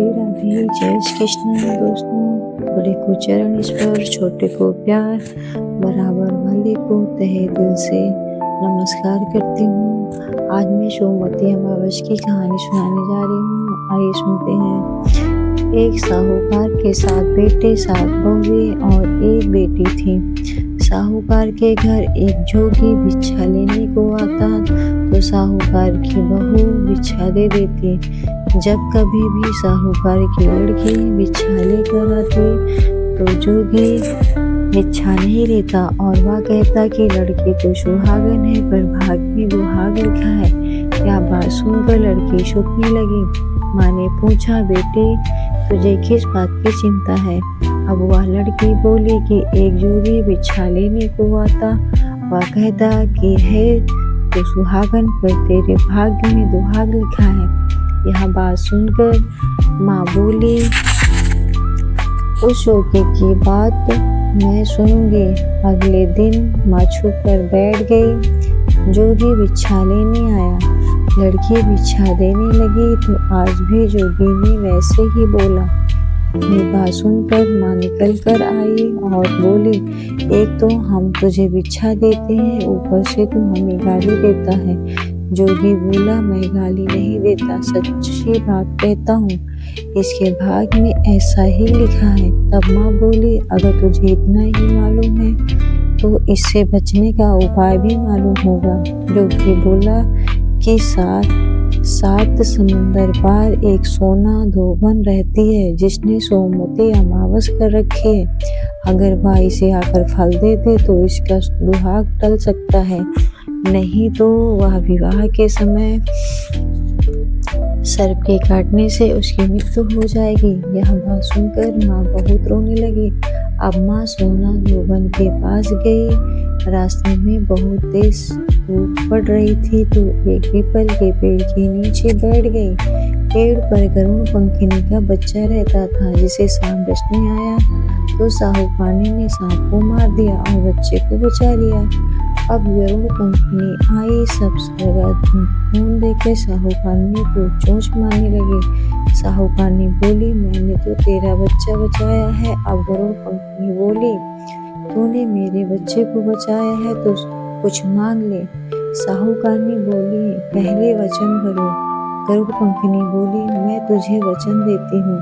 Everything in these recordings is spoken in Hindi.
राधे राधे, जय श्री कृष्ण दोस्तों। बड़े को चरण स्पर्श, छोटे को प्यार, बराबर वाले को तहे दिल से नमस्कार करती हूँ। आज मैं सोमवती अमावस्या की कहानी सुनाने जा रही हूँ। आइए सुनते हैं। एक साहूकार के 7 बेटे 7 बहुएं और एक बेटी थी। साहूकार के घर एक जोगी भिक्षा लेने को आता तो साहूकार की बहू भिक्षा दे देती। जब कभी भी साहूकार की लड़की भिक्षा लेकर आती तो जोगी भिक्षा नहीं लेता और वह कहता कि लड़की तो सुहागन है पर भाग में दुहाग लिखा है। यह बात सुनकर लड़की सूखने लगी। माँ ने पूछा, बेटे तुझे किस बात की चिंता है? अब वह लड़की बोली कि एक जोगी भिक्षा लेने को आता, वह कहता कि है तो सुहागन पर तेरे भाग्य में दुहाग लिखा है। यह बात सुनकर माँ बोली, उस जोगी की बात मैं सुनूंगी। अगले दिन माँ छुप कर बैठ गई। जोगी भिक्षा लेने आया, लड़की भिक्षा देने लगी तो आज भी जोगी ने वैसे ही बोला। ये बात सुनकर माँ निकल कर आई और बोली, एक तो हम तुझे भिक्षा देते हैं, ऊपर से तू हमें गाली देता है। जोगी बोला, मैं गाली नहीं देता, सच्ची बात कहता हूँ, इसके भाग में ऐसा ही लिखा है। तब माँ बोली, अगर तुझे इतना ही मालूम है तो इससे बचने का उपाय भी मालूम होगा। जोगी बोला कि 7 समुंदर पार एक सोना धोबन रहती है जिसने सोमवती अमावस्या कर रखी है। अगर वह इसे आकर फल दे दे तो इसका दुहाग टल सकता है, नहीं तो वह विवाह के समय सर्प के काटने से उसकी मृत्यु हो जाएगी। यह बात सुनकर माँ बहुत रोने लगी। अब माँ सोना धोबन के पास गई। रास्ते में बहुत तेज धूप पड़ रही थी तो एक पीपल के पेड़ के नीचे बैठ गई। पेड़ पर गरुड़ पंखिनी का बच्चा रहता था जिसे सांप डसने आया तो साहूकारनी ने सांप को मार दिया और बच्चे को बचा लिया। अब गरुड़ पंखिनी आई, सब जगह खून देकर साहूकारनी को चोंच मारने लगी। साहूकारनी बोली, मैंने तो तेरा बच्चा बचाया है। अब गरुड़ पंखिनी बोली, तूने मेरे बच्चे को बचाया है तो कुछ मांग ले। साहूकारनी बोली, पहले वचन भरो। गरुड़ पंखिनी बोली, मैं तुझे वचन देती हूँ।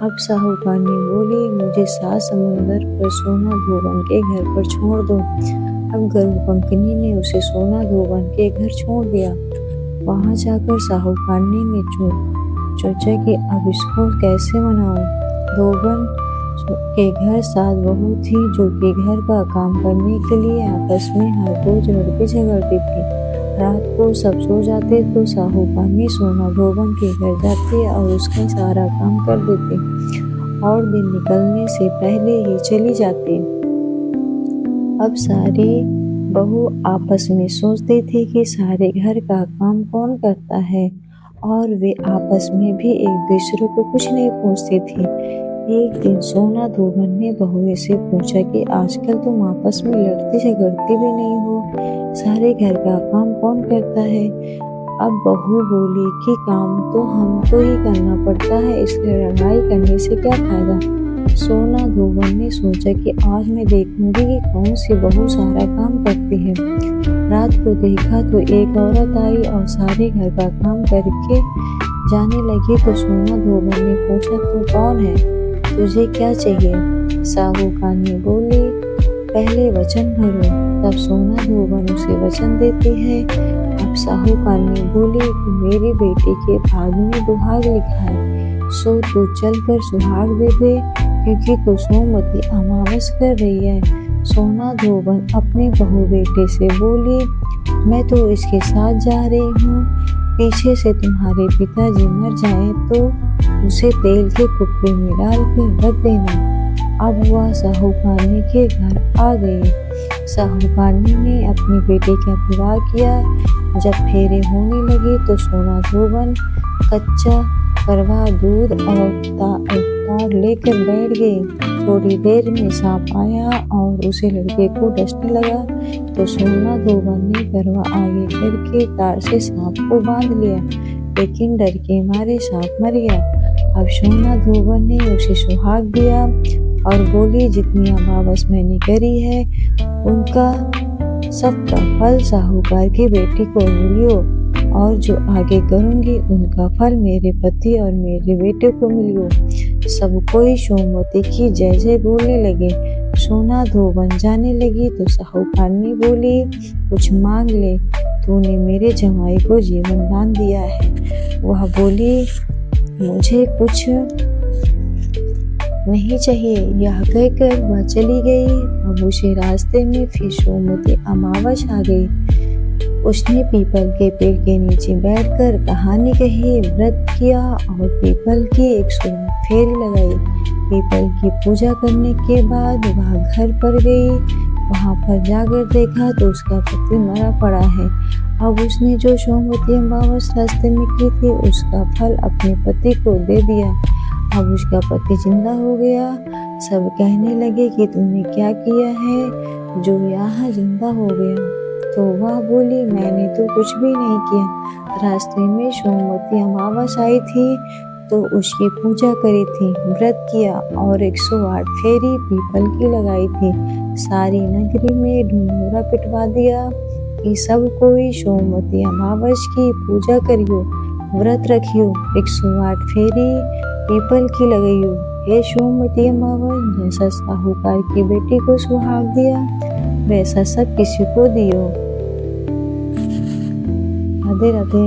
अब साहूकारनी बोली, मुझे 7 समुंदर पर सोना धोबन के घर पर छोड़ दो। अब गरुड़ पंखिनी ने उसे सोना धोबन के घर छोड़ दिया। वहां जाकर साहूकारनी ने सोचा कि अब इसको कैसे मनाऊं। धोबन के घर 7 बहू थी जो कि घर का काम करने के लिए आपस में हर रोज लड़के झगड़ती थी। रात को सब सो जाते तो साहूकारनी सोना धोबन के घर जाती और उसका सारा काम कर देती और दिन निकलने से पहले ही चली जाती। अब सारी बहू आपस में सोचती थी कि सारे घर का काम कौन करता है और वे आपस में भी एक दूसरे को कुछ नहीं पूछती थी। एक दिन सोना धोबन ने बहुएं से पूछा कि आजकल तुम आपस में लड़ती झगड़ती भी नहीं हो, सारे घर का काम कौन करता है? अब बहू बोली कि काम तो हमको ही करना पड़ता है, इसलिए लड़ाई करने से क्या फायदा। सोना धोबन ने सोचा कि आज मैं देखूंगी कि कौन सी बहू सारा काम करती है। रात को देखा तो एक औरत आई और सारे घर का काम करके जाने लगी तो सोना धोबन ने पूछा, तू कौन है, तुझे क्या चाहिए? साहूकारनी बोली, पहले वचन भरो। तब सोना धोबन उसे वचन देती है। अब साहूकारनी बोली कि मेरी बेटी के भाग में दुहाग लिखा है, सो तू चल कर सुहाग दे दे क्योंकि तू सोमवती अमावस्या कर रही है। सोना धोबन अपने बहू बेटे से बोली, मैं तो इसके साथ जा रही हूँ, पीछे से तुम्हारे पिताजी मर जाएं तो उसे तेल के कुप्पे में डाल कर रख देना। अब वह साहूकारनी के घर आ गई। साहूकारनी ने अपने बेटे का विवाह किया। जब फेरे होने लगे तो सोना धोबन कच्चा करवा दूध और तार लेकर बैठ गई। थोड़ी देर में सांप आया और उसे लड़के को डसने लगा तो सोना धोबन ने करवा आगे करके तार से सांप को बांध लिया, लेकिन डर के मारे सांप मर गया। अब सोना धोबन ने उसे सुहाग दिया और बोली, जितनी अमावस मैंने करी है उनका सबका फल साहूकार की बेटी को मिलियो, और जो आगे करूंगी उनका फल मेरे पति और मेरे बेटे को मिलियो। सब कोई सोमवती की जय जय बोलने लगे। सोना धोबन जाने लगी तो साहूकारनी बोली, कुछ मांग ले, तूने मेरे जमाई को जीवन दान दिया है। वह बोली, मुझे कुछ नहीं चाहिए। यह कहकर वह चली गई। अब उसे रास्ते में फिर सोमवती अमावस आ गई। उसने पीपल के पेड़ के नीचे बैठकर कहानी कही, व्रत किया और पीपल की 108 फेरी लगाई। पीपल की पूजा करने के बाद वह घर पर गई। वहां पर जाकर देखा तो उसका पति मरा पड़ा है। अब उसने जो सोमवती अमावस रास्ते में की थी उसका फल अपने पति को दे दिया। अब उसका पति जिंदा हो गया। सब कहने लगे कि तूने क्या किया है जो यहाँ जिंदा हो गया। तो वह बोली, मैंने तो कुछ भी नहीं किया। रास्ते में सोमवती अमावस आई थी तो उसकी पूजा करी थी, व्रत किया और 108 फेरी पीपल की लगाई थी। सारी नगरी में ढिंढोरा पिटवा दिया कि सब कोई सोमवती अमावस की पूजा करियो, व्रत रखियो, 108 फेरी पीपल की लगाइयो। हे सोमवती अमावस, जैसा साहूकार की बेटी को सुहाग दिया वैसा सब किसी को दियो। राधे राधे।